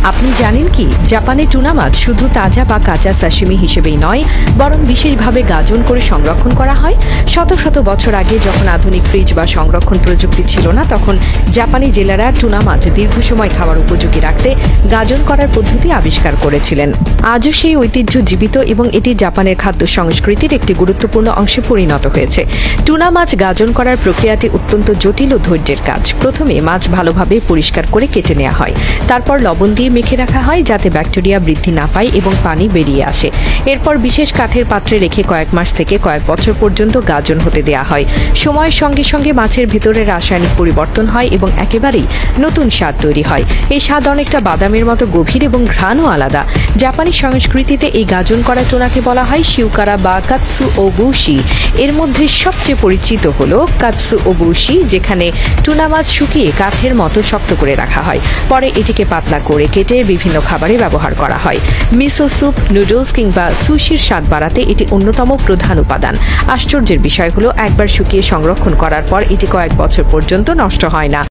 আপনি জানেন কি জাপানে টুনা মাছ শুধু তাজা বা কাঁচা সাশিমি হিসেবেই নয়, বরং বিশেষভাবে গাজন করে সংরক্ষণ করা হয়। শত শত বছর আগে যখন আধুনিক ফ্রিজ বা সংরক্ষণ প্রযুক্তি ছিল না, তখন জাপানি জেলেরা টুনা মাছ দীর্ঘ সময় খাওয়ার উপযোগী রাখতে গাজন করার পদ্ধতি আবিষ্কার করেছিলেন। আজও সেই ঐতিহ্য জীবিত এবং এটি জাপানের খাদ্য সংস্কৃতির একটি গুরুত্বপূর্ণ অংশে পরিণত হয়েছে। টুনা মাছ গাজন করার প্রক্রিয়াটি অত্যন্ত জটিল ও ধৈর্যের কাজ। প্রথমে মাছ ভালোভাবে পরিষ্কার করে কেটে নেওয়া হয়, তারপর লবণ দিয়ে মেখে রাখা হয় যাতে ব্যাকটেরিয়া বৃদ্ধি না পায় এবং পানি বেরিয়ে আসে। এরপর বিশেষ কাঠের পাত্রে রেখে কয়েক মাস থেকে কয়েক বছর পর্যন্ত গাজন হতে দেওয়া হয়। সময়ের সঙ্গে সঙ্গে মাছের ভেতরে রাসায়নিক পরিবর্তন হয় এবং একেবারেই নতুন স্বাদ তৈরি হয়। এই স্বাদ অনেকটা বাদামের মতো গভীর এবং ঘ্রাণও আলাদা। জাপানি সংস্কৃতিতে এই গাজন করা টুনাকে বলা হয় শিউকারা বা কাৎসু ওবুশি। এর মধ্যে সবচেয়ে পরিচিত হলো কাৎসু ওবুশি, যেখানে টুনা মাছ শুকিয়ে কাঠের মতো শক্ত করে রাখা হয়। পরে এটিকে পাতলা করে কেটে বিভিন্ন খাবারে ব্যবহার করা হয়। মিসো স্যুপ, নুডলস কিংবা সুশির স্বাদ বাড়াতে এটি অন্যতম প্রধান উপাদান। আশ্চর্যের বিষয় হলো একবার শুকিয়ে সংরক্ষণ করার পর এটি কয়েক বছর পর্যন্ত নষ্ট হয় না।